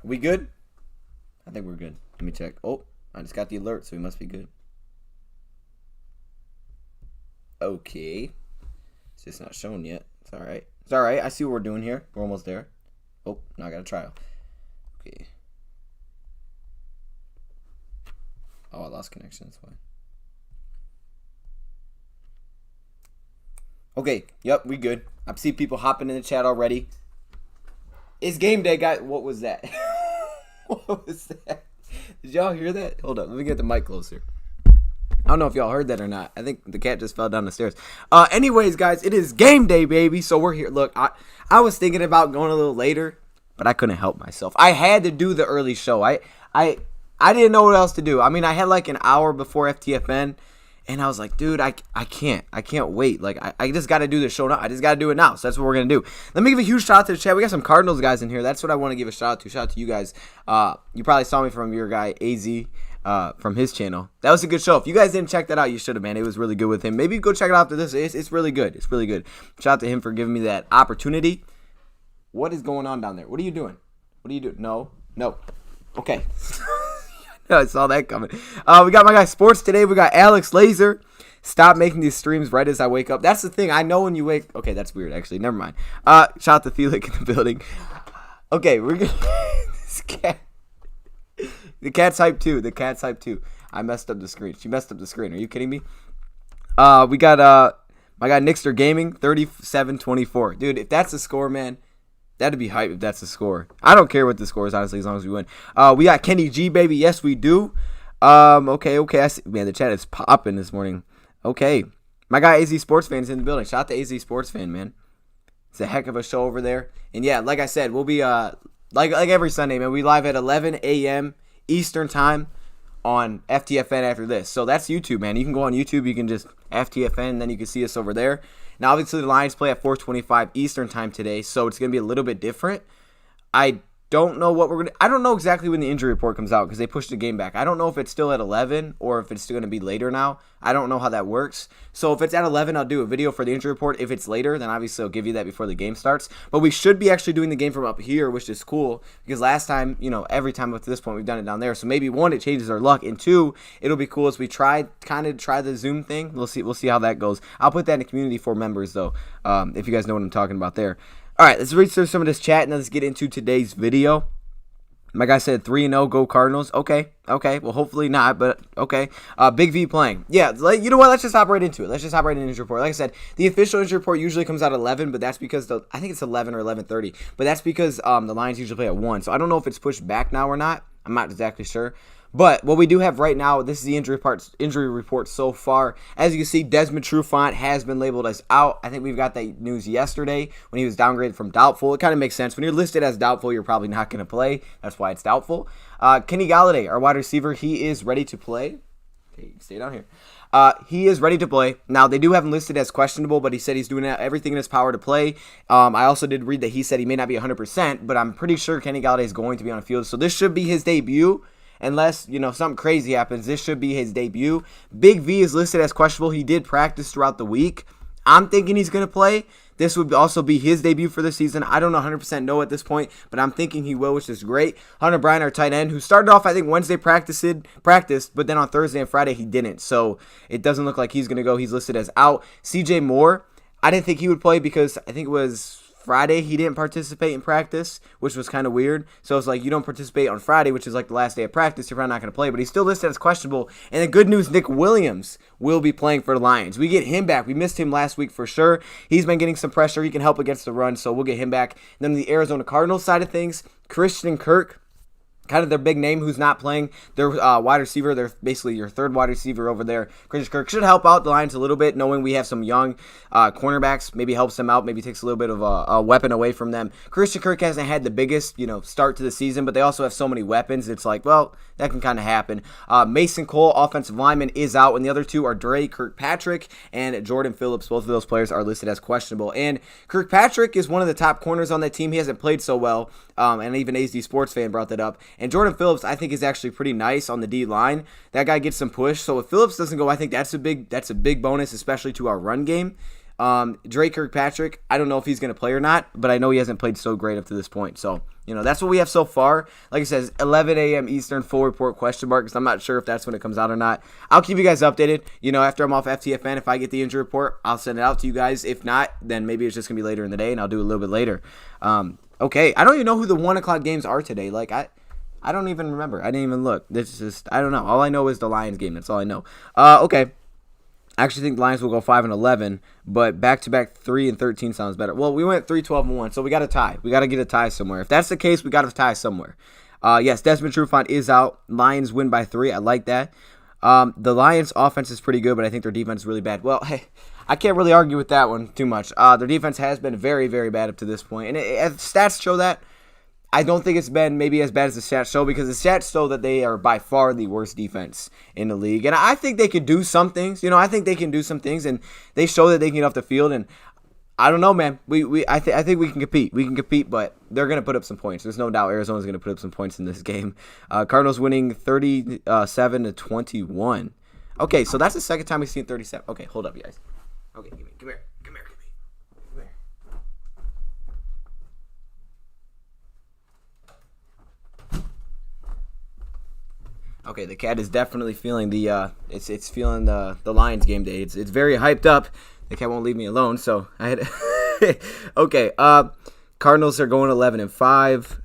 We good? I think we're good. Let me check. Oh, I just got the alert, so we must be good. Okay. It's just not shown yet. It's all right. It's all right. I see what we're doing here. We're almost there. Oh, now I got a trial. Okay. Oh, I lost connection. That's why. Okay. Yep, we good. I see people hopping in the chat already. It's game day, guys. What was that? What was that? Did y'all hear that? Hold up. Let me get the mic closer. I don't know if y'all heard that or not. I think the cat just fell down the stairs. Anyways, guys, it is game day, baby. So we're here. Look, I was thinking about going a little later, but I couldn't help myself. I had to do the early show. I didn't know what else to do. I mean, I had like an hour before FTFN, and I was like, dude, I can't wait. Like, I just got to do the show now. I just got to do it now. So that's what we're going to do. Let me give a huge shout out to the chat. We got some Cardinals guys in here. That's what I want to give a shout out to. Shout out to you guys. You probably saw me from your guy, AZ, from his channel. That was a good show. If you guys didn't check that out, you should have, man. It was really good with him. Maybe go check it out after this. It's really good. It's really good. Shout out to him for giving me that opportunity. What is going on down there? What are you doing? What are you doing? No. Okay. I saw that coming. We got my guy Sports today. We got Alex Laser. Stop making these streams right as I wake up. That's the thing. I know when you wake. Okay, that's weird. Actually, never mind. Shout out to Felix in the building. Okay, we're gonna. This cat. The cat's hype too. I messed up the screen. She messed up the screen. Are you kidding me? We got my guy Nixter Gaming 37-24. Dude, if that's the score, man. That'd be hype if that's the score. I don't care what the score is, honestly, as long as we win. We got Kenny G, baby. Yes, we do. Okay. I see. Man, the chat is popping this morning. Okay. My guy AZ Sports Fan is in the building. Shout out to AZ Sports Fan, man. It's a heck of a show over there. And yeah, like I said, we'll be like every Sunday, man. We live at 11 a.m. Eastern time on FTFN after this. So that's YouTube, man. You can go on YouTube. You can just FTFN, and then you can see us over there. Now, obviously, the Lions play at 4:25 Eastern time today, so it's going to be a little bit different. I don't know what I don't know exactly when the injury report comes out because they pushed the game back. I don't know if it's still at 11 or if it's still going to be later now. I don't know how that works. So if it's at 11, I'll do a video for the injury report. If it's later, then obviously I'll give you that before the game starts. But we should be actually doing the game from up here, which is cool because last time, every time up to this point, we've done it down there. So maybe one, it changes our luck, and two, it'll be cool as we try the Zoom thing. We'll see how that goes. I'll put that in the community for members though, if you guys know what I'm talking about there. All right, let's read through some of this chat and let's get into today's video. My guy said 3-0, go Cardinals. Okay. Well, hopefully not, but okay. Big V playing. Yeah, you know what? Let's just hop right into it. Let's just hop right into the injury report. Like I said, the official injury report usually comes out at 11, but that's because I think it's 11 or 11:30. But that's because the Lions usually play at 1. So I don't know if it's pushed back now or not. I'm not exactly sure. But what we do have right now, this is the injury report so far. As you can see, Desmond Trufant has been labeled as out. I think we've got that news yesterday when he was downgraded from doubtful. It kind of makes sense. When you're listed as doubtful, you're probably not going to play. That's why it's doubtful. Kenny Galladay, our wide receiver, he is ready to play. Okay, stay down here. He is ready to play. Now, they do have him listed as questionable, but he said he's doing everything in his power to play. I also did read that he said he may not be 100%, but I'm pretty sure Kenny Galladay is going to be on the field. So this should be his debut. Unless, something crazy happens, this should be his debut. Big V is listed as questionable. He did practice throughout the week. I'm thinking he's going to play. This would also be his debut for the season. I don't 100% know at this point, but I'm thinking he will, which is great. Hunter Bryant, our tight end, who started off, I think, Wednesday practiced, but then on Thursday and Friday he didn't. So it doesn't look like he's going to go. He's listed as out. CJ Moore, I didn't think he would play because I think it was Friday he didn't participate in practice, which was kind of weird. So it's like you don't participate on Friday, which is like the last day of practice, you're probably not going to play. But he's still listed as questionable. And the good news, Nick Williams will be playing for the Lions. We get him back. We missed him last week for sure. He's been getting some pressure. He can help against the run, so we'll get him back. And then the Arizona Cardinals side of things, Christian Kirk, kind of their big name who's not playing. Their wide receiver, they're basically your third wide receiver over there. Christian Kirk should help out the Lions a little bit, knowing we have some young cornerbacks. Maybe helps them out, maybe takes a little bit of a weapon away from them. Christian Kirk hasn't had the biggest start to the season, but they also have so many weapons. It's like, well, that can kind of happen. Mason Cole, offensive lineman, is out, and the other two are Dre Kirkpatrick and Jordan Phillips. Both of those players are listed as questionable. And Kirkpatrick is one of the top corners on that team. He hasn't played so well, and even AZ Sports Fan brought that up. And Jordan Phillips, I think, is actually pretty nice on the D line. That guy gets some push. So if Phillips doesn't go, I think that's a big bonus, especially to our run game. Drake Kirkpatrick, I don't know if he's going to play or not, but I know he hasn't played so great up to this point. So, that's what we have so far. Like I said, 11 a.m. Eastern, full report, question mark, because I'm not sure if that's when it comes out or not. I'll keep you guys updated. After I'm off FTFN, if I get the injury report, I'll send it out to you guys. If not, then maybe it's just going to be later in the day, and I'll do it a little bit later. Okay, I don't even know who the 1 o'clock games are today. Like, I don't even remember. I didn't even look. I don't know. All I know is the Lions game. That's all I know. Okay. I actually think the Lions will go 5-11, but back-to-back 3-13 sounds better. Well, we went 3-12-1, so we got a tie. We got to get a tie somewhere. If that's the case, we got to tie somewhere. Yes, Desmond Trufant is out. Lions win by 3. I like that. The Lions' offense is pretty good, but I think their defense is really bad. Well, hey, I can't really argue with that one too much. Their defense has been very, very bad up to this point, and stats show that. I don't think it's been maybe as bad as the stats show, because the stats show that they are by far the worst defense in the league. And I think they could do some things. I think they can do some things, and they show that they can get off the field. And I don't know, man. I think we can compete. We can compete, but they're going to put up some points. There's no doubt Arizona's going to put up some points in this game. Cardinals winning 37-21. Okay, so that's the second time we've seen 37. Okay, hold up, you guys. Okay, come here. Okay, the cat is definitely feeling it's feeling the Lions game day. It's very hyped up. The cat won't leave me alone, so I had okay, Cardinals are going 11-5.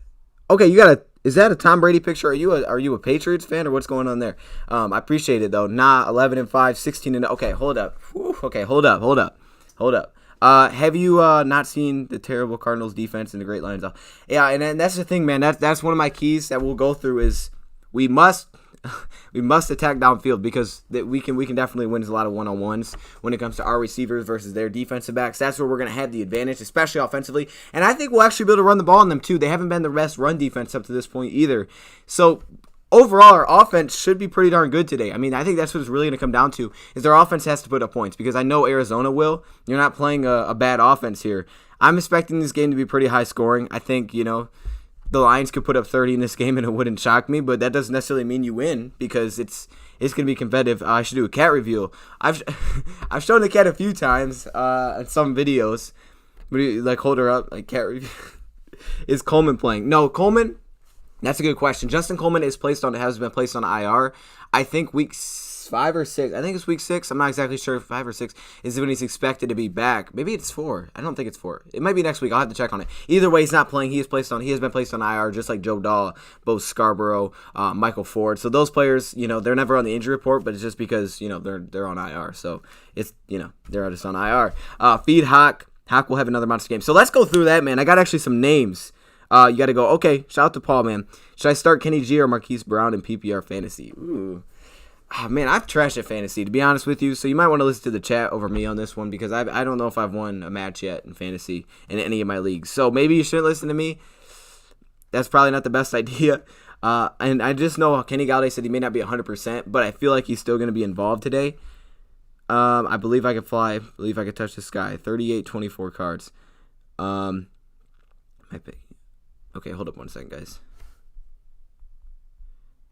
Okay, is that a Tom Brady picture? Are you a Patriots fan, or what's going on there? I appreciate it though. 11-5, 16-0. Okay, hold up. Whew, okay, hold up. Have you not seen the terrible Cardinals defense and the great Lions? Yeah, and that's the thing, man. That's one of my keys that we'll go through is we must attack downfield, because we can definitely win a lot of one-on-ones when it comes to our receivers versus their defensive backs. That's where we're going to have the advantage, especially offensively. And I think we'll actually be able to run the ball on them too. They haven't been the best run defense up to this point either. So overall, our offense should be pretty darn good today. I mean, I think that's what it's really going to come down to, is their offense has to put up points, because I know Arizona will. You're not playing a bad offense here. I'm expecting this game to be pretty high scoring. I think, the Lions could put up 30 in this game and it wouldn't shock me, but that doesn't necessarily mean you win, because it's going to be competitive. I should do a cat review. I've shown the cat a few times in some videos. Like, hold her up, like cat review. Is Coleman playing? No, Coleman. That's a good question. Justin Coleman has been placed on IR. I think week 5 or 6. I think it's week 6. I'm not exactly sure if 5 or 6 is when he's expected to be back. Maybe it's 4. I don't think it's 4. It might be next week. I'll have to check on it. Either way, he's not playing. He has been placed on IR, just like Joe Dahl, Bo Scarborough, Michael Ford. So those players, they're never on the injury report, but it's just because they're on IR. So it's they're just on IR. Feed Hawk. Hawk will have another monster game. So let's go through that, man. I got actually some names. You got to go. Okay, shout out to Paul, man. Should I start Kenny G or Marquise Brown in PPR fantasy? Ooh. Oh, man, I've trashed at fantasy, to be honest with you, so you might want to listen to the chat over me on this one, because I don't know if I've won a match yet in fantasy in any of my leagues. So maybe you shouldn't listen to me. That's probably not the best idea. And I just know Kenny Galladay said he may not be 100%, but I feel like he's still going to be involved today. I believe I can fly. I believe I can touch the sky. 38, 24 cards. Okay, hold up one second, guys.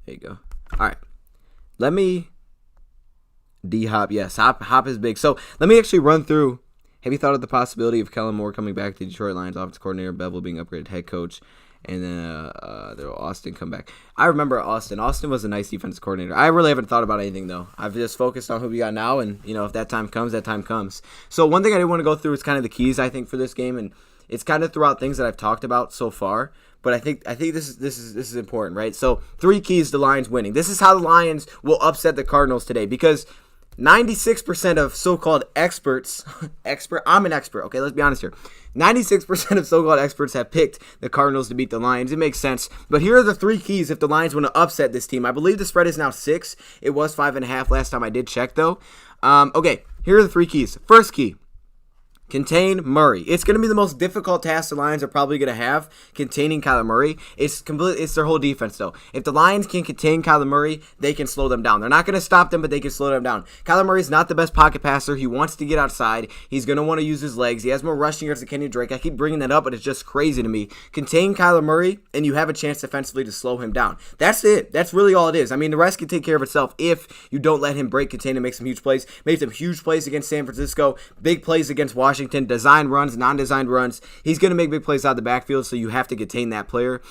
There you go. All right. Let me D-Hop. Yes, Hop is big. So let me actually run through. Have you thought of the possibility of Kellen Moore coming back to Detroit Lions offense coordinator, Bevel being upgraded head coach, and then there will Austin come back? I remember Austin. Austin was a nice defensive coordinator. I really haven't thought about anything, though. I've just focused on who we got now, and, if that time comes, that time comes. So one thing I did want to go through is kind of the keys, I think, for this game, and it's kind of throughout things that I've talked about so far. But I think this is important, right? So 3 keys to Lions winning. This is how the Lions will upset the Cardinals today, because 96% of so-called experts, I'm an expert, okay, let's be honest here. 96% of so-called experts have picked the Cardinals to beat the Lions. It makes sense. But here are the 3 keys if the Lions want to upset this team. I believe the spread is now 6. It was 5.5 last time I did check, though. Okay, here are the 3 keys. First key, Contain Murray. It's going to be the most difficult task the Lions are probably going to have, containing Kyler Murray. It's their whole defense, though. If the Lions can contain Kyler Murray, they can slow them down. They're not going to stop them, but they can slow them down. Kyler Murray's not the best pocket passer. He wants to get outside. He's going to want to use his legs. He has more rushing yards than Kenyon Drake. I keep bringing that up, but it's just crazy to me. Contain Kyler Murray, and you have a chance defensively to slow him down. That's it. That's really all it is. I mean, the rest can take care of itself if you don't let him break, contain, and make some huge plays. Made some huge plays against San Francisco, big plays against Washington, design runs, non-designed runs. He's going to make big plays out of the backfield, so you have to contain that player.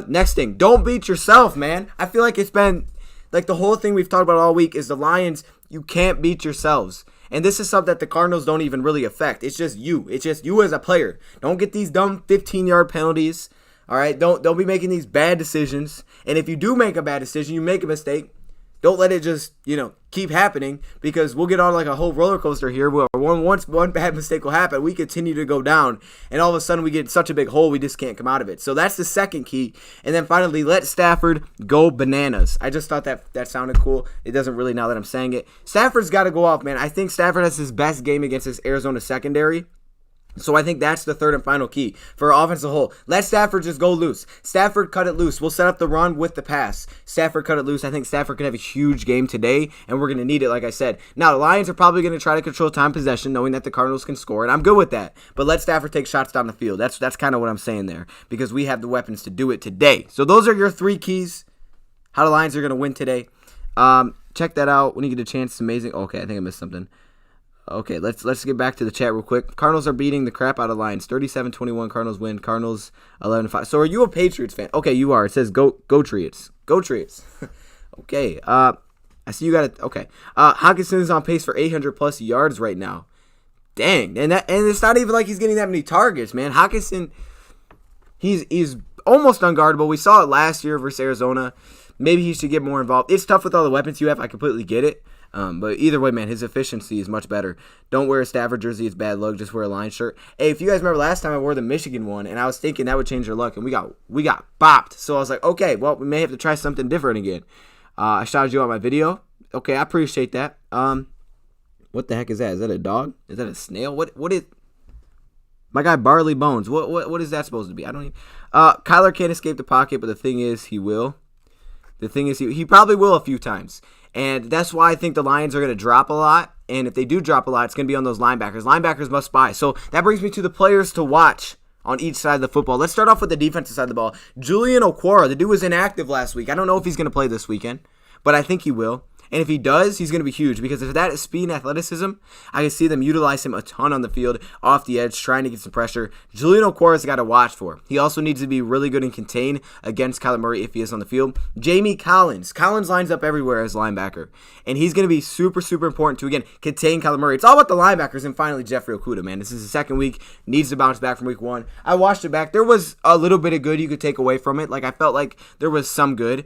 Next thing, don't beat yourself, man. I feel like it's been, like, the whole thing we've talked about all week is the Lions, you can't beat yourselves. And this is something that the Cardinals don't even really affect. It's just you. It's just you as a player. Don't get these dumb 15-yard penalties. All right? Don't be making these bad decisions. And if you do make a bad decision, you make a mistake, don't let it just, keep happening, because we'll get on like a whole roller coaster here where once one bad mistake will happen, we continue to go down, and all of a sudden we get such a big hole we just can't come out of it. So that's the second key. And then finally, let Stafford go bananas. I just thought that sounded cool. It doesn't really now that I'm saying it. Stafford's got to go off, man. I think Stafford has his best game against this Arizona secondary. So I think that's the third and final key for our offense as a whole. Let Stafford just go loose. Stafford cut it loose. We'll set up the run with the pass. Stafford cut it loose. I think Stafford could have a huge game today, and we're going to need it, like I said. Now, the Lions are probably going to try to control time possession, knowing that the Cardinals can score, and I'm good with that. But let Stafford take shots down the field. That's kind of what I'm saying there, because we have the weapons to do it today. So those are your three keys, how the Lions are going to win today. Check that out when you get a chance. It's amazing. Okay, I think I missed something. Okay, let's get back to the chat real quick. Cardinals are beating the crap out of Lions. 37-21, Cardinals win. Cardinals 11-5. So are you a Patriots fan? Okay, you are. It says go Patriots. Go Patriots. Okay. I see you got it. Okay. Hockenson is on pace for 800+ yards right now. Dang. And it's not even like he's getting that many targets, man. Hockenson, he's almost unguardable. We saw it last year versus Arizona. Maybe he should get more involved. It's tough with all the weapons you have. I completely get it. But either way, man, his efficiency is much better. Don't wear a Stafford jersey. It's bad luck. Just wear a Lions shirt. Hey, if you guys remember last time I wore the Michigan one, and I was thinking that would change your luck, and we got bopped. So I was like, okay, well, we may have to try something different again. I shouted you out my video. Okay, I appreciate that. What the heck is that? Is that a dog? Is that a snail? What is... My guy Barley Bones. What is that supposed to be? I don't even... Kyler can't escape the pocket, but the thing is, he will. The thing is, he probably will a few times. And that's why I think the Lions are going to drop a lot. And if they do drop a lot, it's going to be on those linebackers. Linebackers must buy. So that brings me to the players to watch on each side of the football. Let's start off with the defensive side of the ball. Julian Okwara, the dude was inactive last week. I don't know if he's going to play this weekend, but I think he will. And if he does, he's going to be huge, because if that is speed and athleticism, I can see them utilize him a ton on the field, off the edge, trying to get some pressure. Julian Okwara's got to watch for. He also needs to be really good and contain against Kyler Murray if he is on the field. Jamie Collins. Collins lines up everywhere as linebacker, and he's going to be super, super important to, again, contain Kyler Murray. It's all about the linebackers, and finally, Jeffrey Okudah, man. This is the second week. Needs to bounce back from week one. I watched it back. There was a little bit of good you could take away from it. Like, I felt like there was some good,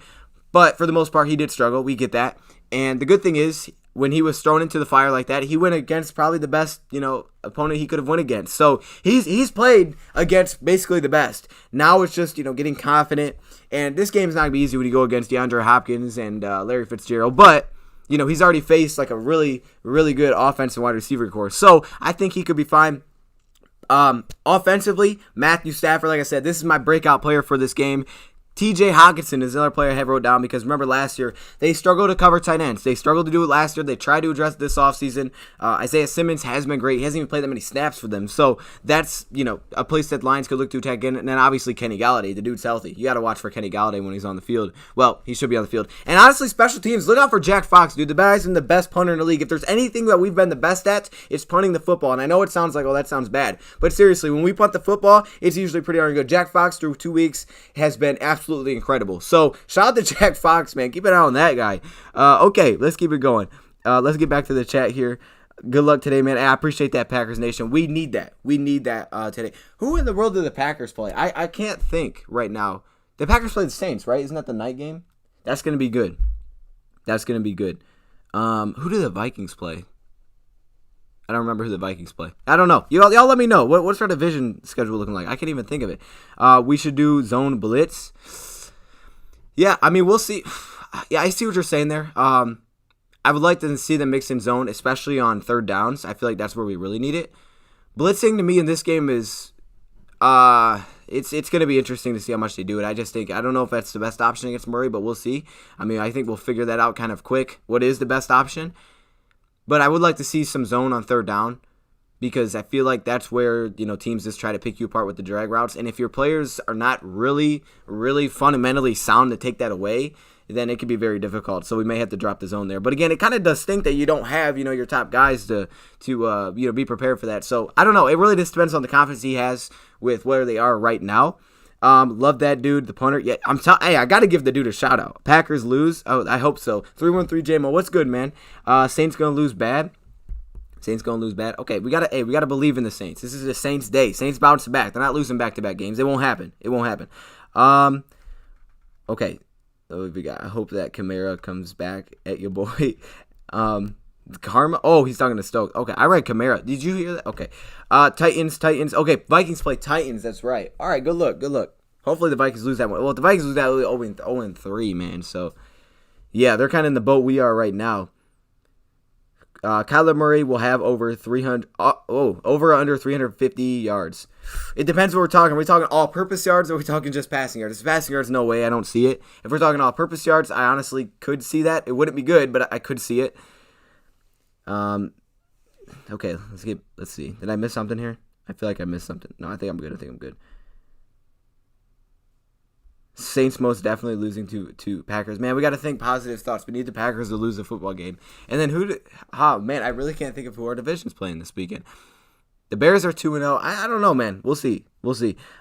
but for the most part, he did struggle. We get that. And the good thing is, when he was thrown into the fire like that, he went against probably the best, opponent he could have went against. So he's played against basically the best. Now it's just, getting confident. And this game's not going to be easy when you go against DeAndre Hopkins and Larry Fitzgerald. But, he's already faced like a really, really good offensive wide receiver core. So I think he could be fine. Offensively, Matthew Stafford, like I said, this is my breakout player for this game. TJ Hockenson is another player I have wrote down, because remember last year, they struggled to cover tight ends. They struggled to do it last year. They tried to address it this offseason. Isaiah Simmons has been great. He hasn't even played that many snaps for them. So that's, a place that Lions could look to attack in. And then obviously Kenny Galladay. The dude's healthy. You got to watch for Kenny Galladay when he's on the field. Well, he should be on the field. And honestly, special teams, look out for Jack Fox, dude. The guy's been the best punter in the league. If there's anything that we've been the best at, it's punting the football. And I know it sounds like, oh, that sounds bad. But seriously, when we punt the football, it's usually pretty darn good. Jack Fox, through 2 weeks, has been absolutely incredible. So, shout out to Jack Fox, man. Keep an eye on that guy. Okay, let's keep it going. Let's get back to the chat here. Good luck today, man. I appreciate that, Packers Nation. We need that. We need that today. Who in the world do the Packers play? I can't think right now. The Packers play the Saints, right? Isn't that the night game? That's going to be good. That's going to be good. Who do the Vikings play? I don't remember who the Vikings play. I don't know. Y'all let me know. What's our division schedule looking like? I can't even think of it. We should do zone blitz. Yeah, I mean, we'll see. Yeah, I see what you're saying there. I would like to see them mix in zone, especially on third downs. I feel like that's where we really need it. blitzing to me in this game is it's going to be interesting to see how much they do it. I don't know if that's the best option against Murray, but we'll see. I mean, I think we'll figure that out kind of quick. What is the best option? But I would like to see some zone on third down, because I feel like that's where, teams just try to pick you apart with the drag routes. And if your players are not really, really fundamentally sound to take that away, then it could be very difficult. So we may have to drop the zone there. But again, it kind of does stink that you don't have, your top guys to be prepared for that. So I don't know. It really just depends on the confidence he has with where they are right now. Love that dude, the punter. Yeah, hey, I got to give the dude a shout out. Packers lose. Oh, I hope so. 313 JMO. What's good, man? Saints going to lose bad. Saints gonna lose bad. Okay, we gotta believe in the Saints. This is the Saints' day. Saints bounce back. They're not losing back-to-back games. It won't happen. Okay. I hope that Kamara comes back at your boy. Karma. Oh, he's talking to Stoke. Okay, I read Kamara. Did you hear that? Okay. Titans. Okay, Vikings play Titans. That's right. All right. Good luck. Hopefully the Vikings lose that one. Well, if the Vikings lose that, they'll 0-3, man. So yeah, they're kind of in the boat we are right now. Kyler Murray will have over under 350 yards. It depends what we're talking. Are we talking all-purpose yards, or are we talking just passing yards? If passing yards, no way. I don't see it. If we're talking all-purpose yards, I honestly could see that. It wouldn't be good, but I could see it. Okay, let's see. Did I miss something here? I feel like I missed something. No, I think I'm good. Saints most definitely losing to Packers. Man, we got to think positive thoughts. We need the Packers to lose a football game. And then man, I really can't think of who our division's playing this weekend. The Bears are 2-0. I don't know, man. We'll see.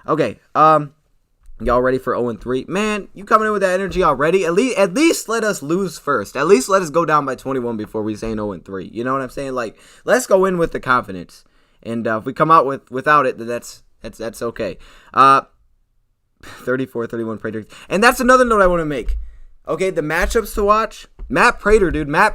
Okay, y'all ready for 0-3? Man, you coming in with that energy already? At least let us lose first. At least let us go down by 21 before we say 0-3. You know what I'm saying? Like, let's go in with the confidence. And if we come out without it, then that's okay. 34-31 Prater. And that's another note I want to make. Okay, the matchups to watch. Matt Prater, dude. I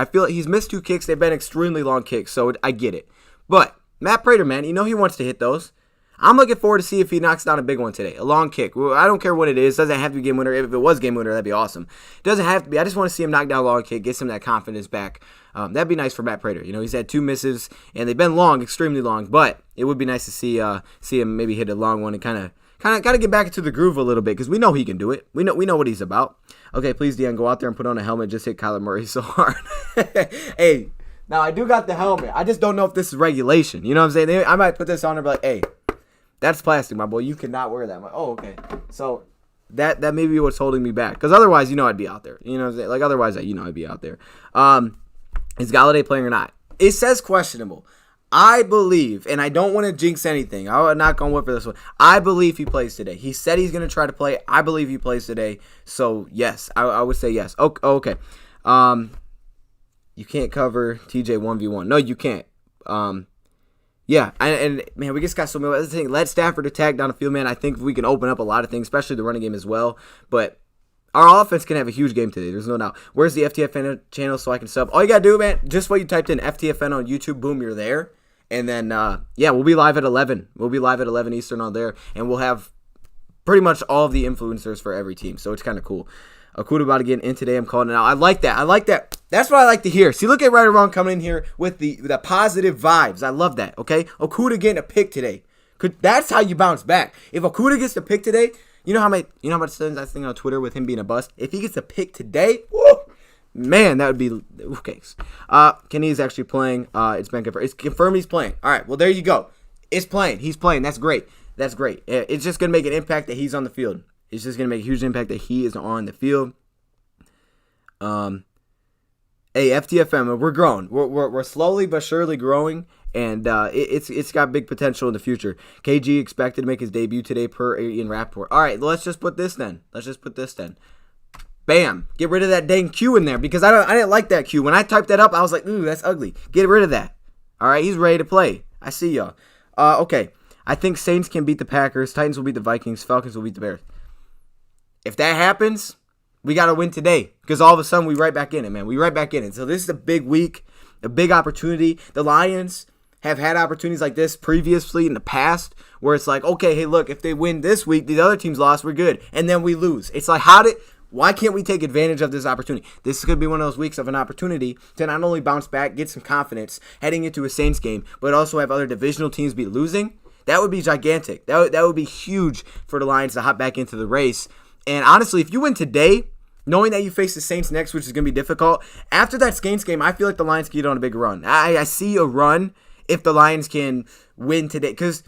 feel like he's missed 2 kicks. They've been extremely long kicks, so I get it. But Matt Prater, man, he wants to hit those. I'm looking forward to see if he knocks down a big one today. A long kick. Well, I don't care what it is. It doesn't have to be game winner. If it was game winner, that'd be awesome. It doesn't have to be. I just want to see him knock down a long kick, get some of that confidence back. That'd be nice for Matt Prater. He's had 2 misses, and they've been long, extremely long. But it would be nice to see him maybe hit a long one and kind of got to get back into the groove a little bit, because we know he can do it. We know what he's about. Okay, please, Deon, go out there and put on a helmet. Just hit Kyler Murray so hard. Hey, now I do got the helmet. I just don't know if this is regulation. You know what I'm saying? I might put this on and be like, hey, that's plastic, my boy. You cannot wear that. I'm like, oh, okay. So that may be what's holding me back, because otherwise, I'd be out there. You know what I'm saying? Like, otherwise, I'd be out there. Is Galladay playing or not? It says questionable. I believe, and I don't want to jinx anything. I'm not going to whip for this one. I believe he plays today. He said he's going to try to play. I believe he plays today. So, yes, I would say yes. Okay. You can't cover TJ 1v1. No, you can't. Yeah, and man, we just got so many other things. Let Stafford attack down the field, man. I think we can open up a lot of things, especially the running game as well. But our offense can have a huge game today. There's no doubt. Where's the FTFN channel so I can sub? All you got to do, man, just what you typed in FTFN on YouTube, boom, you're there. And then, we'll be live at 11. We'll be live at 11 Eastern on there. And we'll have pretty much all of the influencers for every team. So it's kind of cool. Okuda about to get in today. I'm calling it out. I like that. That's what I like to hear. See, look at Right or Wrong coming in here with the positive vibes. I love that, okay? Okuda getting a pick today. That's how you bounce back. If Okuda gets a pick today, you know how much times I think on Twitter with him being a bust? If he gets a pick today, woo! Man, that would be okay. Kenny's actually playing. It's been confirmed. It's confirmed he's playing. All right. Well, there you go. It's playing. He's playing. That's great. It's just gonna make an impact that he's on the field. It's just gonna make a huge impact that he is on the field. FTFM, we're growing. We're slowly but surely growing, and it's got big potential in the future. KG expected to make his debut today per Ian Rappaport. All right. Let's just put this then. Bam. Get rid of that dang Q in there, because I didn't like that Q. When I typed that up, I was like, ooh, that's ugly. Get rid of that. All right, he's ready to play. I see y'all. Okay. I think Saints can beat the Packers. Titans will beat the Vikings. Falcons will beat the Bears. If that happens, we got to win today, because all of a sudden we right back in it, man. We right back in it. So this is a big week, a big opportunity. The Lions have had opportunities like this previously in the past, where it's like, okay, hey, look, if they win this week, the other team's lost, we're good. And then we lose. It's like, Why can't we take advantage of this opportunity? This could be one of those weeks of an opportunity to not only bounce back, get some confidence heading into a Saints game, but also have other divisional teams be losing. That would be gigantic. That would be huge for the Lions to hop back into the race. And honestly, if you win today, knowing that you face the Saints next, which is going to be difficult, after that Saints game, I feel like the Lions can get on a big run. I see a run if the Lions can win today, because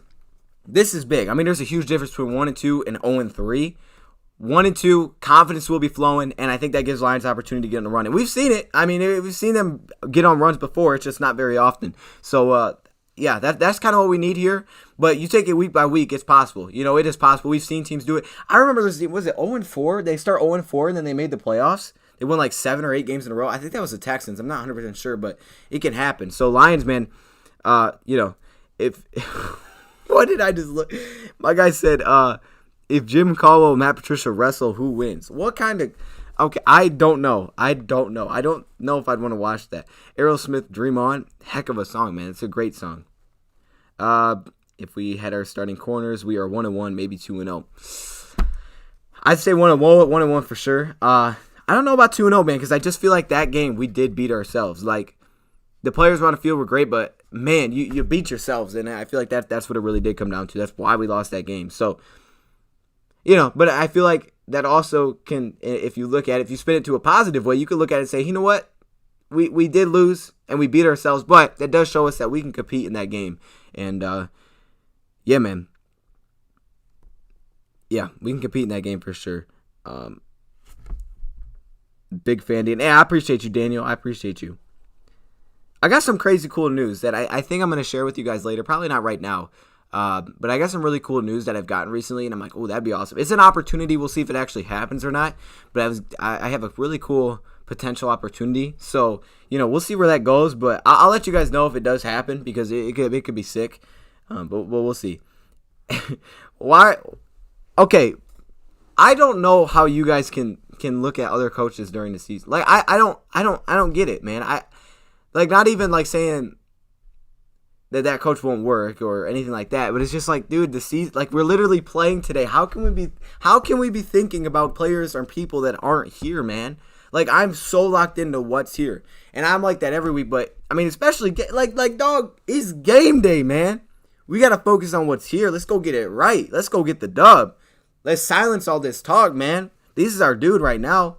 this is big. I mean, there's a huge difference between 1-2 and 0-3. 1-2, confidence will be flowing, and I think that gives Lions opportunity to get on the run. And we've seen it. I mean, we've seen them get on runs before. It's just not very often. So, yeah, that's kind of what we need here. But you take it week by week, it's possible. It is possible. We've seen teams do it. I remember, was it 0-4? They start 0-4, and then they made the playoffs. They won like 7 or 8 games in a row. I think that was the Texans. I'm not 100% sure, but it can happen. So, Lions, man, if what did I just look? My guy said, if Jim Caldwell and Matt Patricia wrestle, who wins? What kind of... Okay, I don't know. I don't know if I'd want to watch that. Aerosmith, Dream On. Heck of a song, man. It's a great song. If we had our starting corners, we are 1-1, maybe 2-0. I'd say 1-1 for sure. I don't know about 2-0, man, because I just feel like that game we did beat ourselves. Like, the players on the field were great, but, man, you beat yourselves, and I feel like that's what it really did come down to. That's why we lost that game. So, but I feel like that also can, if you look at it, if you spin it to a positive way, you could look at it and say, you know what? We did lose, and we beat ourselves, but that does show us that we can compete in that game. And, yeah, man. Yeah, we can compete in that game for sure. Big fan, Dan. Yeah, I appreciate you, Daniel. I appreciate you. I got some crazy cool news that I think I'm going to share with you guys later. Probably not right now. But I got some really cool news that I've gotten recently, and I'm like, oh, that'd be awesome. It's an opportunity. We'll see if it actually happens or not. But I have a really cool potential opportunity. So, we'll see where that goes. But I'll let you guys know if it does happen, because it could be sick. But we'll see. Why? Okay, I don't know how you guys can look at other coaches during the season. Like, I don't get it, man. Not even like saying that coach won't work or anything like that, but it's just like, dude, the season, like, we're literally playing today. How can we be thinking about players or people that aren't here, man? Like, I'm so locked into what's here, and I'm like that every week. But I mean, especially dog, it's game day, man. We gotta focus on what's here. Let's go get it right. Let's go get the dub. Let's silence all this talk, man. This is our dude right now.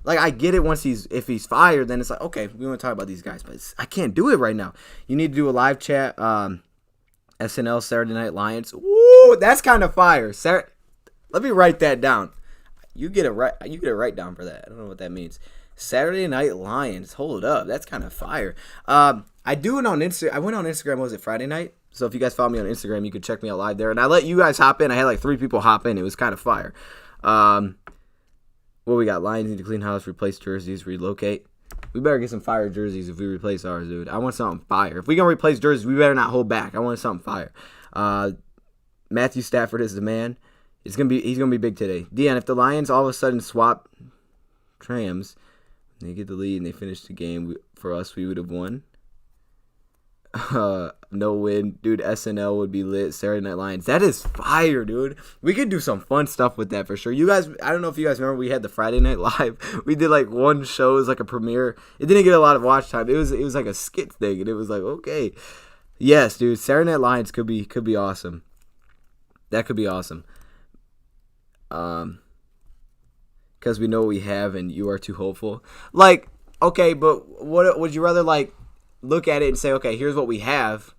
Like, I get it if he's fired, then it's like, okay, we want to talk about these guys, but I can't do it right now. You need to do a live chat, SNL Saturday Night Lions. Woo, that's kind of fire. Let me write that down. You get it right down for that. I don't know what that means. Saturday Night Lions. Hold up, that's kind of fire. I do it on Instagram. I went on Instagram. Was it Friday night? So if you guys follow me on Instagram, you could check me out live there. And I let you guys hop in. I had like 3 people hop in. It was kind of fire. What we got? Lions need to clean house, replace jerseys, relocate. We better get some fire jerseys if we replace ours, dude. I want something fire. If we gonna replace jerseys, we better not hold back. I want something fire. Matthew Stafford is the man. He's gonna be big today. Dion, if the Lions all of a sudden swap trams, they get the lead and they finish the game, for us, we would have won. No win, dude. SNL would be lit. Saturday Night Lions. That is fire, dude. We could do some fun stuff with that for sure. You guys, I don't know if you guys remember, we had the Friday Night Live. We did like one show, it was like a premiere. It didn't get a lot of watch time. It was like a skit thing, and it was like, okay, yes, dude. Saturday Night Lions could be awesome. That could be awesome. Because we know what we have, and you are too hopeful. Like, okay, but what would you rather like? Look at it and say, okay, here's what we have.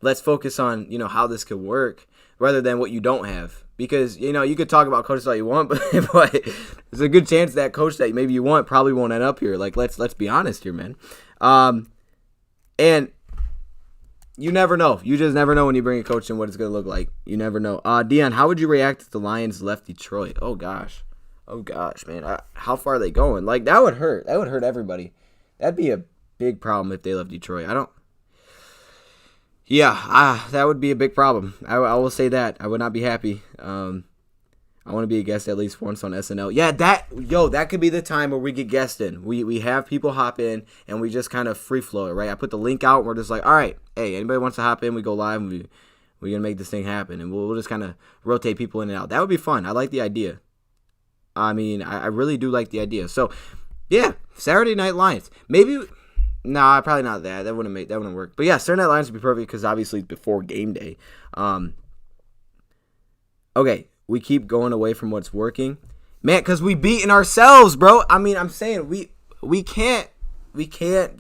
Let's focus on, how this could work rather than what you don't have. Because, you could talk about coaches all you want, but there's a good chance that coach that maybe you want probably won't end up here. Like, let's be honest here, man. And you never know. You just never know when you bring a coach in what it's going to look like. You never know. Dion, how would you react if the Lions left Detroit? Oh, gosh, man. How far are they going? Like, that would hurt. That would hurt everybody. That'd be a big problem if they left Detroit. That would be a big problem. I will say that. I would not be happy. I want to be a guest at least once on SNL. Yeah, that could be the time where we get guests in. We have people hop in, and we just kind of free flow it, right? I put the link out, and we're just like, all right, hey, anybody wants to hop in, we go live, and we're going to make this thing happen, and we'll just kind of rotate people in and out. That would be fun. I like the idea. I mean, I really do like the idea. So, yeah, Saturday Night Lions. Maybe, nah, probably not that. That wouldn't work. But yeah, Saturday Night Lions would be perfect because obviously it's before game day. Okay, we keep going away from what's working, man, because we beating ourselves, bro. I mean, I'm saying we can't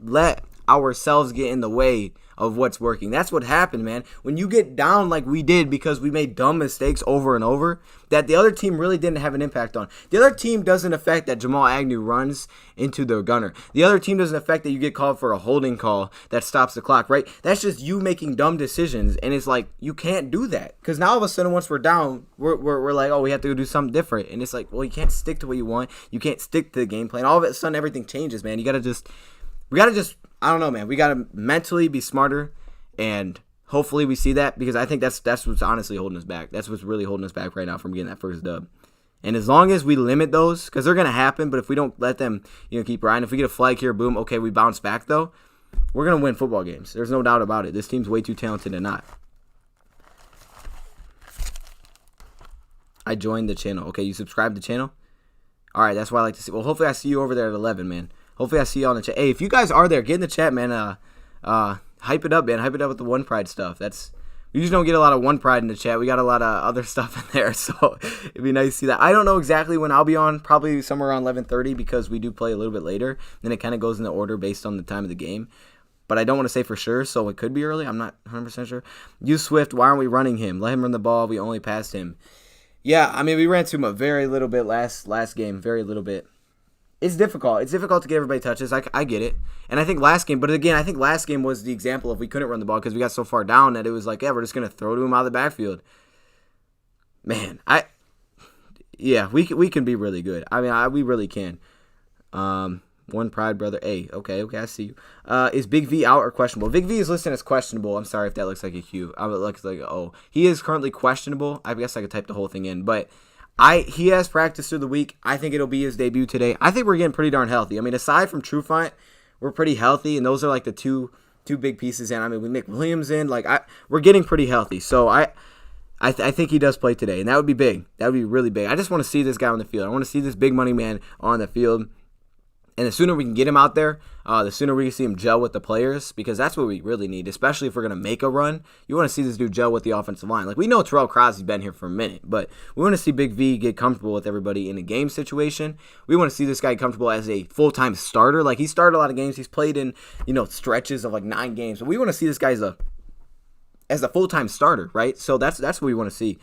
let ourselves get in the way of what's working. That's what happened, man. When you get down like we did because we made dumb mistakes over and over that the other team really didn't have an impact on. The other team doesn't affect that Jamal Agnew runs into the gunner. The other team doesn't affect that you get called for a holding call that stops the clock, right? That's just you making dumb decisions, and it's like you can't do that because now all of a sudden once we're down, we're like, oh, we have to go do something different, and it's like, well, you can't stick to what you want. You can't stick to the game plan. All of a sudden everything changes, man. We gotta just I don't know, man. We got to mentally be smarter, and hopefully we see that because I think that's what's honestly holding us back. That's what's really holding us back right now from getting that first dub. And as long as we limit those, because they're going to happen, but if we don't let them keep riding, if we get a flag here, boom, okay, we bounce back, though, we're going to win football games. There's no doubt about it. This team's way too talented to not. I joined the channel. Okay, you subscribe to the channel? All right, that's what I like to see. Well, hopefully I see you over there at 11, man. Hopefully I see you all in the chat. Hey, if you guys are there, get in the chat, man. Hype it up, man. Hype it up with the One Pride stuff. We usually don't get a lot of One Pride in the chat. We got a lot of other stuff in there, so it'd be nice to see that. I don't know exactly when I'll be on. Probably somewhere around 11:30 because we do play a little bit later. Then it kind of goes in the order based on the time of the game. But I don't want to say for sure, so it could be early. I'm not 100% sure. Use Swift. Why aren't we running him? Let him run the ball. We only passed him. Yeah, I mean, we ran to him a very little bit last game. Very little bit. It's difficult. It's difficult to get everybody touches. I get it. And I think last game, but again, I think last game was the example of we couldn't run the ball because we got so far down that it was like, yeah, we're just going to throw to him out of the backfield. Man, we can be really good. I mean, we really can. One Pride, brother. Hey, okay, I see you. Is Big V out or questionable? Big V is listed as questionable. I'm sorry if that looks like a Q. It looks like he is currently questionable. I guess I could type the whole thing in, but he has practiced through the week. I think it'll be his debut today. I think we're getting pretty darn healthy. I mean, aside from Trufant, we're pretty healthy, and those are like the two big pieces. And I mean, we Nick Williams in. We're getting pretty healthy. So I think he does play today, and that would be big. That would be really big. I just want to see this guy on the field. I want to see this big money man on the field. And the sooner we can get him out there, the sooner we can see him gel with the players, because that's what we really need, especially if we're going to make a run. You want to see this dude gel with the offensive line. Like, we know Terrell Crosby's been here for a minute, but we want to see Big V get comfortable with everybody in a game situation. We want to see this guy comfortable as a full-time starter. Like, he started a lot of games. He's played in, stretches of like 9 games. But we want to see this guy as a full-time starter, right? So that's what we want to see.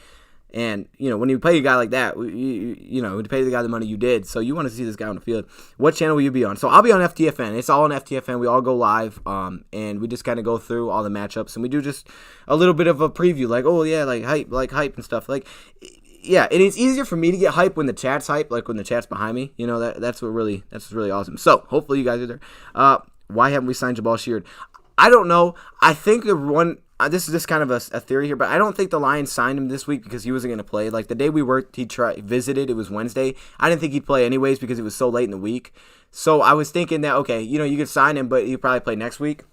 And, when you pay a guy like that, you pay the guy the money you did. So you want to see this guy on the field. What channel will you be on? So I'll be on FTFN. It's all on FTFN. We all go live, and we just kind of go through all the matchups. And we do just a little bit of a preview, like, oh, yeah, like hype and stuff. Like, yeah, and it's easier for me to get hype when the chat's hype, like when the chat's behind me. That's what's really awesome. So hopefully you guys are there. Why haven't we signed Jabal Sheard? I don't know. I think this is just kind of a theory here, but I don't think the Lions signed him this week because he wasn't going to play. Like, the day we visited, it was Wednesday. I didn't think he'd play anyways because it was so late in the week. So I was thinking that, okay, you could sign him, but he'd probably play next week.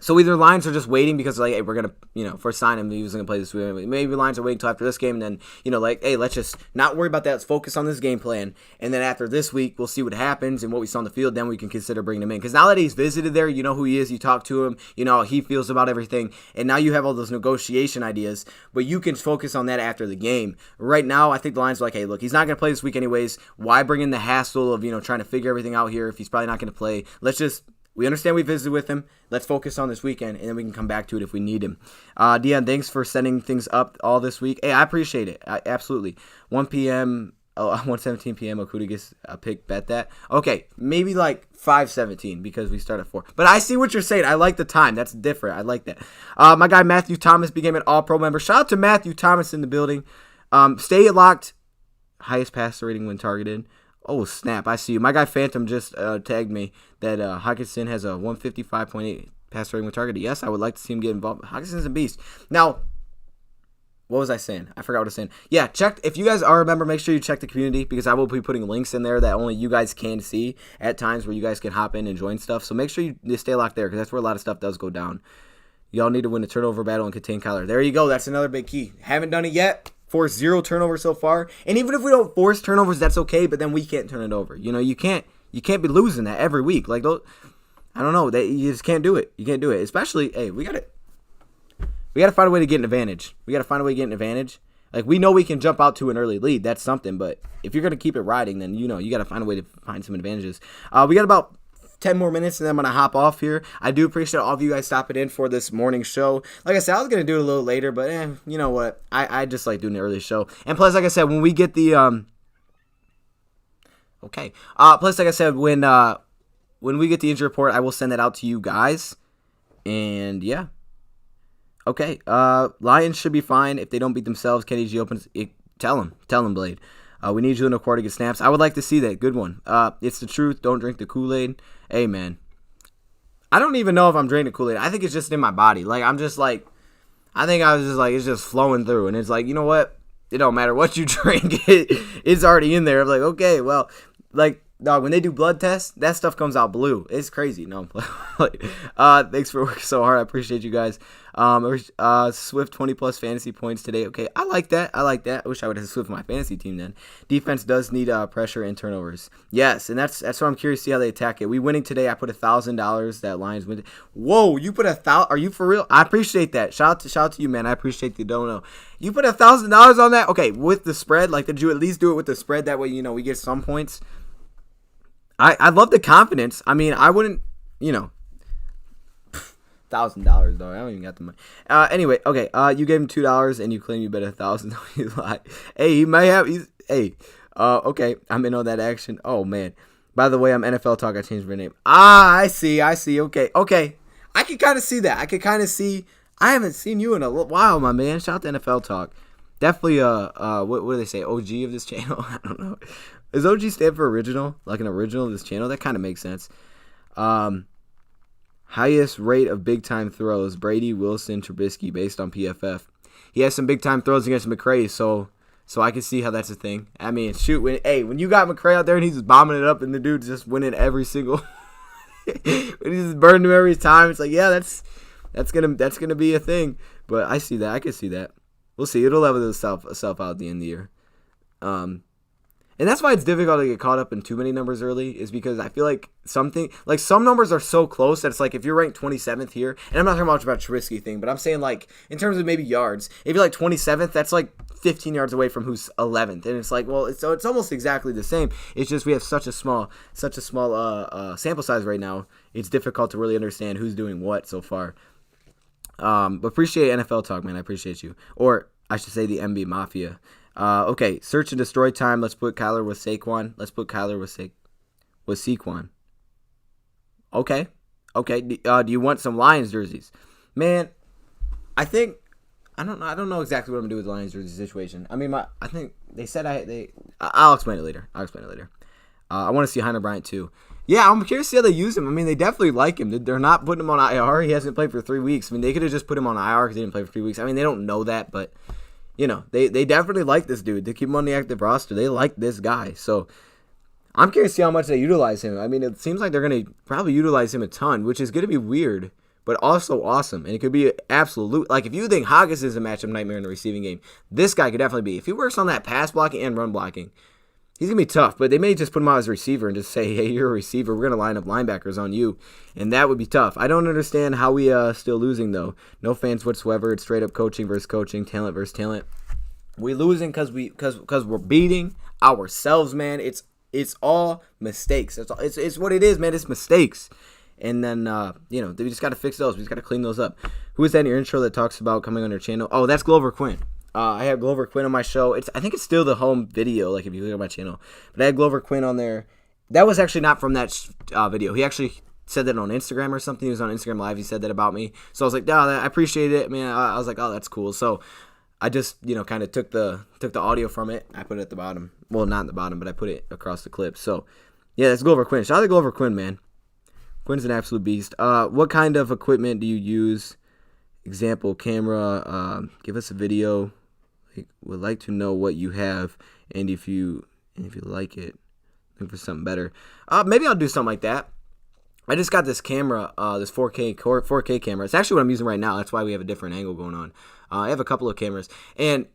So either Lions are just waiting because, like, hey, we're going to, for sign him, he was going to play this week. Maybe Lions are waiting until after this game, and then, hey, let's just not worry about that. Let's focus on this game plan. And then after this week, we'll see what happens and what we saw on the field. Then we can consider bringing him in. Because now that he's visited there, you know who he is. You talk to him. You know how he feels about everything. And now you have all those negotiation ideas. But you can focus on that after the game. Right now, I think the Lions are like, hey, look, he's not going to play this week anyways. Why bring in the hassle of, trying to figure everything out here if he's probably not going to play? We understand we visited with him. Let's focus on this weekend, and then we can come back to it if we need him. Dion, thanks for setting things up all this week. Hey, I appreciate it. Absolutely. 1:17 p.m. Okuda gets a pick. Bet that. Okay, maybe like 5:17 because we start at 4. But I see what you're saying. I like the time. That's different. I like that. My guy Matthew Thomas became an All-Pro member. Shout out to Matthew Thomas in the building. Stay locked. Highest passer rating when targeted. Oh, snap. I see you. My guy Phantom just tagged me that Hockenson has a 155.8 pass rating with targeted. Yes, I would like to see him get involved. Hockenson's a beast. Now, what was I saying? I forgot what I was saying. Yeah, check. If you guys are a member, make sure you check the community because I will be putting links in there that only you guys can see at times where you guys can hop in and join stuff. So make sure you stay locked there because that's where a lot of stuff does go down. Y'all need to win the turnover battle and contain Kyler. There you go. That's another big key. Haven't done it yet. forced 0 turnovers so far. And even if we don't force turnovers, that's okay. But then we can't turn it over. You can't be losing that every week. Like those, I don't know. You just can't do it. You can't do it. Especially, hey, we gotta find a way to get an advantage. Like, we know we can jump out to an early lead. That's something. But if you're going to keep it riding, then, you got to find a way to find some advantages. We got about 10 more minutes, and then I'm going to hop off here. I do appreciate all of you guys stopping in for this morning show. Like I said, I was going to do it a little later, but, you know what? I just like doing the early show. And plus, like I said, when we get the plus, like I said, when we get the injury report, I will send that out to you guys. And, yeah. Okay, Lions should be fine if they don't beat themselves. Kenny G opens it. Tell him, Blade. We need you in the quarter to get snaps. I would like to see that. Good one. It's the truth. Don't drink the Kool-Aid. Hey, man. I don't even know if I'm drinking the Kool-Aid. I think it's just in my body. Like, I was just like, it's just flowing through. And it's like, you know what? It don't matter what you drink. It's already in there. I'm like, okay, well, like, dog, when they do blood tests, that stuff comes out blue. It's crazy. No, thanks for working so hard. I appreciate you guys. Swift 20+ fantasy points today. Okay, I like that. I wish I would have Swift on my fantasy team then. Defense does need pressure and turnovers. Yes, and that's what I'm curious to see how they attack it. We winning today. I put $1,000. That Lions win. Whoa, you put $1,000? Are you for real? I appreciate that. Shout out to you, man. I appreciate the dono. You put $1,000 on that? Okay, with the spread. Like, did you at least do it with the spread? That way, we get some points. I love the confidence. I mean, I wouldn't, $1,000 though. I don't even got the money. Anyway, okay. You gave him $2 and you claim you bet $1,000. You lie. Hey, he may have. Okay. I'm in on that action. Oh man. By the way, I'm NFL Talk. I changed my name. I see. Okay. I can kind of see that. I haven't seen you in a while, my man. Shout out to NFL Talk. Definitely. What do they say? OG of this channel. I don't know. Does OG stand for original? Like an original of this channel? That kind of makes sense. Highest rate of big-time throws, Brady, Wilson, Trubisky, based on PFF. He has some big-time throws against McCray, so I can see how that's a thing. I mean, shoot, when you got McCray out there and he's just bombing it up and the dude's just winning every single when he's just burning him every time, it's like, yeah, that's gonna be a thing. But I see that. I can see that. We'll see. It'll level itself out at the end of the year. And that's why it's difficult to get caught up in too many numbers early, is because I feel like some numbers are so close that it's like if you're ranked 27th here, and I'm not talking much about Trubisky thing, but I'm saying like in terms of maybe yards, if you're like 27th, that's like 15 yards away from who's 11th, and it's like, well, it's almost exactly the same. It's just we have such a small sample size right now. It's difficult to really understand who's doing what so far. But appreciate NFL Talk, man. I appreciate you, or I should say the MB Mafia. Okay, search and destroy time. Let's put Kyler with Saquon. Let's put Kyler with Saquon. Okay. Do you want some Lions jerseys? Man, I don't know exactly what I'm gonna do with the Lions jersey situation. I mean, I think they said I'll explain it later. I want to see Hunter Bryant too. Yeah, I'm curious to see how they use him. I mean, they definitely like him. They're not putting him on IR. He hasn't played for 3 weeks. I mean, they could have just put him on IR because he didn't play for 3 weeks. I mean, they don't know that, but they definitely like this dude. They keep him on the active roster. They like this guy. So I'm curious to see how much they utilize him. I mean, it seems like they're going to probably utilize him a ton, which is going to be weird, but also awesome. And it could be absolute. Like, if you think Haggis is a matchup nightmare in the receiving game, this guy could definitely be. If he works on that pass blocking and run blocking, he's going to be tough. But they may just put him out as a receiver and just say, hey, you're a receiver. We're going to line up linebackers on you. And that would be tough. I don't understand how we still losing, though. No fans whatsoever. It's straight up coaching versus coaching, talent versus talent. We losing because we're beating ourselves, man. It's all mistakes. It's what it is, man. It's mistakes. And then we just got to fix those. We just got to clean those up. Who is that in your intro that talks about coming on your channel? Oh, that's Glover Quinn. I have Glover Quinn on my show. I think it's still the home video, like if you look at my channel. But I had Glover Quinn on there. That was actually not from that video. He actually said that on Instagram or something. He was on Instagram Live. He said that about me. So I was like, I appreciate it, man. I was like, oh, that's cool. So I just, kind of took the audio from it. I put it at the bottom. Well, not at the bottom, but I put it across the clip. So, yeah, that's Glover Quinn. Shout out to Glover Quinn, man. Quinn's an absolute beast. What kind of equipment do you use? Example, camera. Give us a video. Would like to know what you have, and if you like it, look for something better. Maybe I'll do something like that. I just got this camera, this 4K camera. It's actually what I'm using right now. That's why we have a different angle going on. I have a couple of cameras, and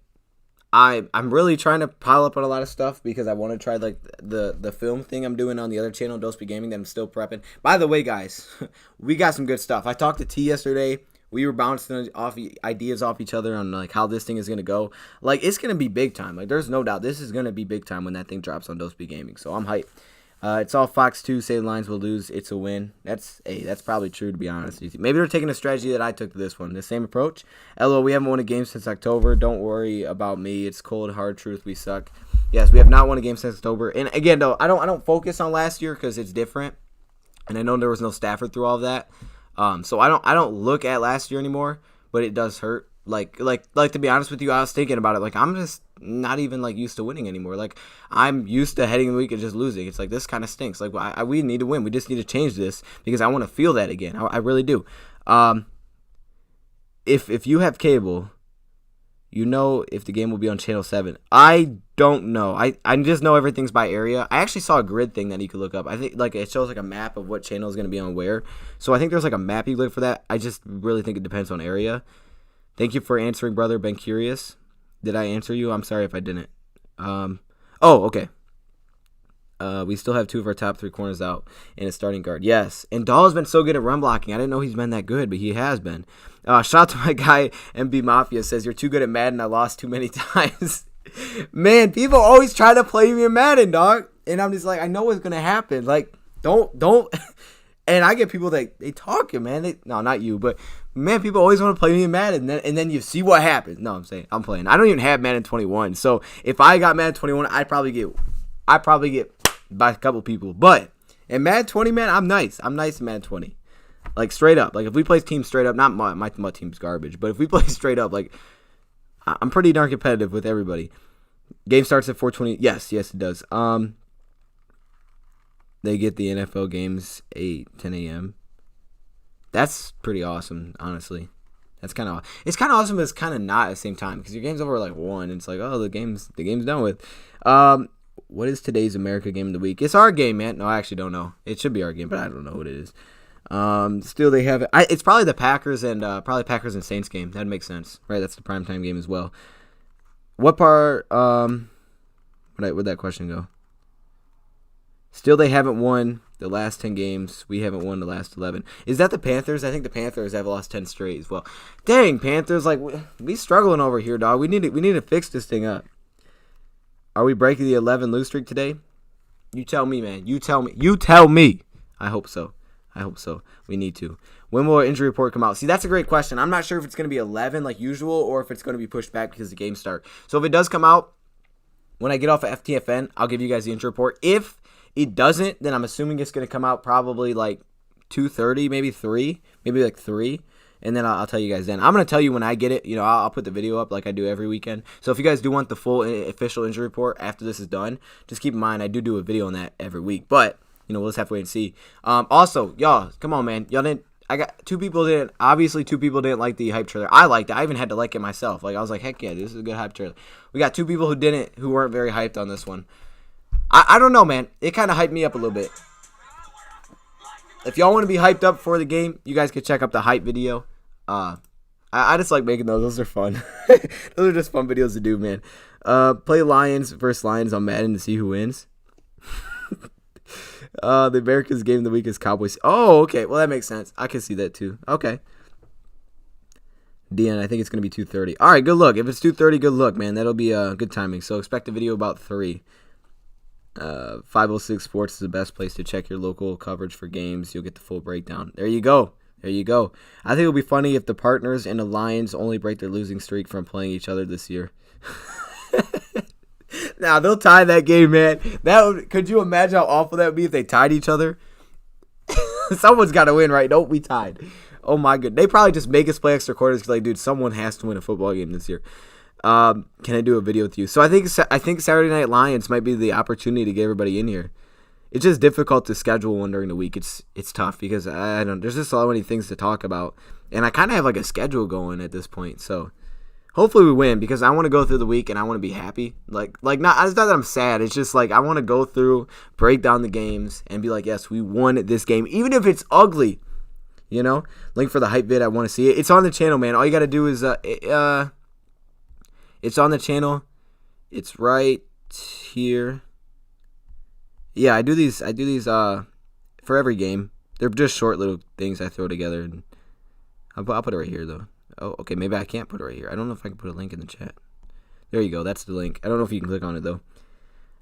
I'm really trying to pile up on a lot of stuff because I want to try like the film thing I'm doing on the other channel, Dosby Gaming, that I'm still prepping. By the way, guys, we got some good stuff. I talked to T yesterday. We were bouncing off ideas off each other on like how this thing is gonna go. Like it's gonna be big time. Like there's no doubt this is gonna be big time when that thing drops on Dosby Gaming. So I'm hyped. It's all Fox 2. Say the Lions will lose. It's a win. That's probably true, to be honest with you. Maybe they're taking a strategy that I took to this one. The same approach. LOL, we haven't won a game since October. Don't worry about me. It's cold, hard truth. We suck. Yes, we have not won a game since October. And again, though, I don't focus on last year because it's different. And I know there was no Stafford through all of that. So I don't look at last year anymore. But it does hurt. Like to be honest with you, I was thinking about it. Like I'm just not even like used to winning anymore. Like I'm used to heading the week and just losing. It's like this kind of stinks. Like we need to win. We just need to change this because I want to feel that again. I really do. If you have cable, you know if the game will be on channel 7. I don't know. I just know everything's by area. I actually saw a grid thing that you could look up. I think like it shows like a map of what channel is going to be on where. So I think there's like a map you look for that. I just really think it depends on area. Thank you for answering, brother. Been curious. Did I answer you? I'm sorry if I didn't. Okay. We still have 2 of our top 3 corners out and a starting guard. Yes. And Dahl has been so good at run blocking. I didn't know he's been that good, but he has been. Shout out to my guy, MB Mafia, says, you're too good at Madden. I lost too many times. Man, people always try to play me in Madden, dog. And I'm just like, I know what's going to happen. Like, don't. And I get people that they talking, man. No, not you, but man, people always want to play me in Madden, and then you see what happens. No, I'm playing. I don't even have Madden 21, so if I got Madden 21, I'd probably get by a couple people. But in Madden 20, man, I'm nice. I'm nice in Madden 20, like straight up. Like if we play teams straight up, not my team's garbage, but if we play straight up, like I'm pretty darn competitive with everybody. Game starts at 4:20. Yes, it does. They get the NFL games 10 a.m. That's pretty awesome, honestly. It's kind of awesome, but it's kind of not at the same time because your game's over at like 1. And it's like, oh, the game's done with. What is today's America game of the week? It's our game, man. No, I actually don't know. It should be our game, but I don't know what it is. Still, they have it. It's probably the Packers and Saints game. That makes sense, right? That's the primetime game as well. What part? Where'd that question go? Still, they haven't won the last 10 games. We haven't won the last 11. Is that the Panthers? I think the Panthers have lost 10 straight as well. Dang, Panthers, like we struggling over here, dog. We need to fix this thing up. Are we breaking the 11 lose streak today? You tell me, man. You tell me. I hope so. We need to. When will our injury report come out? See, that's a great question. I'm not sure if it's going to be 11 like usual or if it's going to be pushed back because the games start. So if it does come out, when I get off of FTFN, I'll give you guys the injury report. If it doesn't, then I'm assuming it's going to come out probably like 2:30, maybe 3, and then I'll tell you guys then. I'm going to tell you when I get it. You know, I'll put the video up like I do every weekend. So if you guys do want the full official injury report after this is done, just keep in mind I do a video on that every week. But, you know, we'll just have to wait and see. Also, y'all, come on, man. Y'all didn't. Two people didn't like the hype trailer. I liked it. I even had to like it myself. Like I was like, heck yeah, this is a good hype trailer. We got 2 people who weren't very hyped on this one. I don't know, man. It kind of hyped me up a little bit. If y'all want to be hyped up for the game, you guys can check up the hype video. I just like making those. Those are fun. Those are just fun videos to do, man. Play Lions versus Lions on Madden to see who wins. The America's game of the week is Cowboys. Oh, okay. Well, that makes sense. I can see that too. Okay. DN, I think it's going to be 2:30. All right, good luck. If it's 2:30, good luck, man. That'll be good timing. So expect a video about 3. 506 Sports is the best place to check your local coverage for games. You'll get the full breakdown. There you go. I think it'll be funny if the partners and the Lions only break their losing streak from playing each other this year. Now, they'll tie that game, man. Could you imagine how awful that would be if they tied each other? Someone's got to win, right? Don't be tied. Oh, my goodness. They probably just make us play extra quarters because, like, dude, someone has to win a football game this year. Can I do a video with you? So I think Saturday Night Lions might be the opportunity to get everybody in here. It's just difficult to schedule one during the week. It's tough because there's just so many things to talk about, and I kind of have like a schedule going at this point. So hopefully we win because I want to go through the week and I want to be happy. Like not it's not that I'm sad. It's just like I want to go through, break down the games, and be like, yes, we won this game, even if it's ugly. You know, link for the hype vid. I want to see it. It's on the channel, man. All you got to do is it's on the channel. It's right here. Yeah, I do these for every game. They're just short little things I throw together, and I'll put it right here though. Oh, okay, maybe I can't put it right here. I don't know if I can put a link in the chat. There you go. That's the link. I don't know if you can click on it though.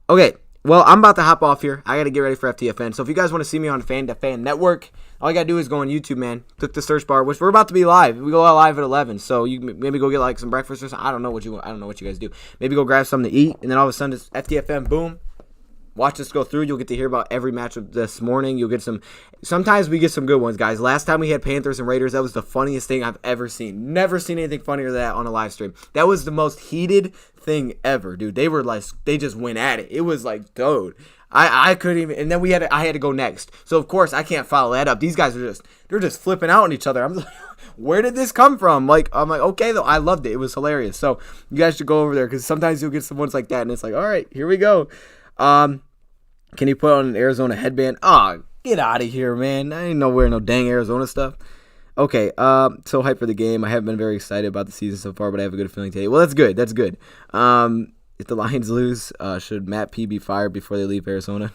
Okay, well, I'm about to hop off here. I got to get ready for FTFN. So if you guys want to see me on Fan to Fan Network, all you got to do is go on YouTube, man. Click the search bar, which we're about to be live. We go out live at 11. So you maybe go get like some breakfast or something. I don't know what you guys do. Maybe go grab something to eat, and then all of a sudden it's FTFN, boom. Watch us go through. You'll get to hear about every matchup this morning. You'll get some. Sometimes we get some good ones, guys. Last time we had Panthers and Raiders, that was the funniest thing I've ever seen. Never seen anything funnier than that on a live stream. That was the most heated thing ever, dude. They were like, they just went at it. It was like, dude, I couldn't even. And then I had to go next. So of course I can't follow that up. These guys they're just flipping out on each other. I'm like, where did this come from? I'm like, okay though. I loved it. It was hilarious. So you guys should go over there because sometimes you'll get some ones like that, and it's like, all right, here we go. Can you put on an Arizona headband? Oh, get out of here, man. I ain't no wearing no dang Arizona stuff. Okay, so hyped for the game. I haven't been very excited about the season so far, but I have a good feeling today. Well, that's good. That's good. If the Lions lose, should Matt P be fired before they leave Arizona?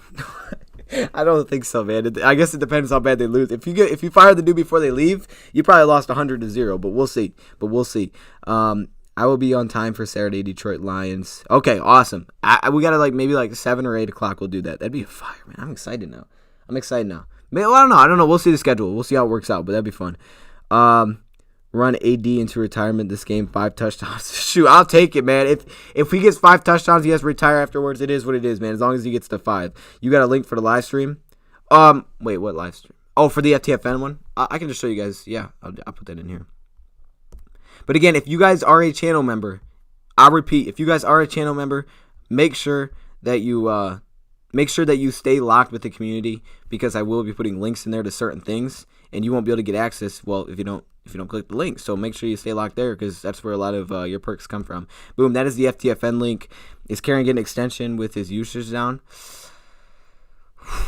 I don't think so, man. I guess it depends how bad they lose. If you fire the dude before they leave, you probably lost 100-0, but we'll see. I will be on time for Saturday, Detroit Lions. Okay, awesome. We got to maybe 7 or 8 o'clock. We'll do that. That'd be a fire, man. I'm excited now. Maybe, I don't know. We'll see the schedule. We'll see how it works out, but that'd be fun. Run AD into retirement this game, 5 touchdowns. Shoot, I'll take it, man. If he gets 5 touchdowns, he has to retire afterwards. It is what it is, man. As long as he gets to 5. You got a link for the live stream? Wait, what live stream? Oh, for the FTFN one? I can just show you guys. Yeah, I'll put that in here. But again, if you guys are a channel member, I'll repeat, if you guys are a channel member, make sure that you stay locked with the community, because I will be putting links in there to certain things, and you won't be able to get access, well, if you don't click the link. So make sure you stay locked there, because that's where a lot of your perks come from. Boom, that is the FTFN link. Is Karen getting an extension with his usage down?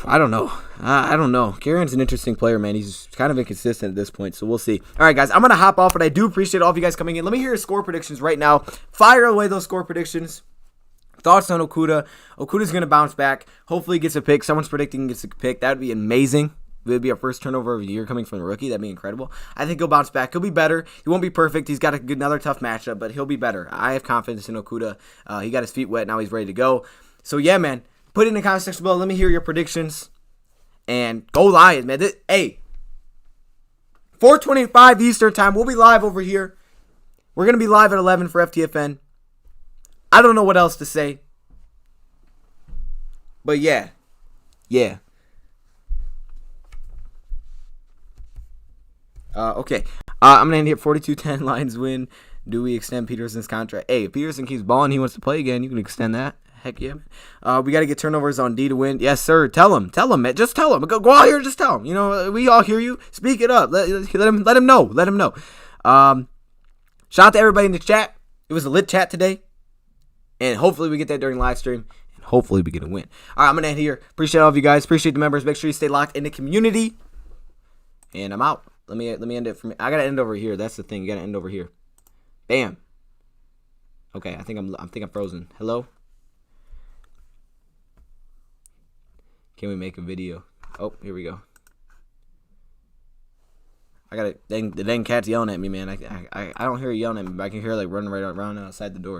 I don't know. I don't know. Karen's an interesting player, man. He's kind of inconsistent at this point, so we'll see. All right, guys, I'm going to hop off, but I do appreciate all of you guys coming in. Let me hear your score predictions right now. Fire away those score predictions. Thoughts on Okudah? Okudah's going to bounce back. Hopefully he gets a pick. Someone's predicting he gets a pick. That would be amazing. It would be our first turnover of the year coming from the rookie. That'd be incredible. I think he'll bounce back. He'll be better. He won't be perfect. He's got another tough matchup, but he'll be better. I have confidence in Okudah. He got his feet wet. Now he's ready to go. So, yeah, man. Put it in the comment section below. Let me hear your predictions. And go Lions, man. Hey, 4:25 Eastern time. We'll be live over here. We're going to be live at 11 for FTFN. I don't know what else to say. But yeah. Okay. I'm going to end here. 42-10 Lions win. Do we extend Peterson's contract? Hey, if Peterson keeps balling, he wants to play again, you can extend that. Heck yeah, man. We got to get turnovers on D to win. Yes, sir. Tell him, man. Just tell him. Go out here and just tell him. You know, we all hear you. Speak it up. Let him know. Shout out to everybody in the chat. It was a lit chat today. And hopefully we get that during live stream. And hopefully we get a win. All right, I'm going to end here. Appreciate all of you guys. Appreciate the members. Make sure you stay locked in the community. And I'm out. Let me end it for me. I got to end over here. That's the thing. You got to end over here. Bam. Okay, I think I'm frozen. Hello? Can we make a video? Oh, here we go. I got it. The dang cat's yelling at me, man. I don't hear her yelling at me, but I can hear her running right around outside the doors.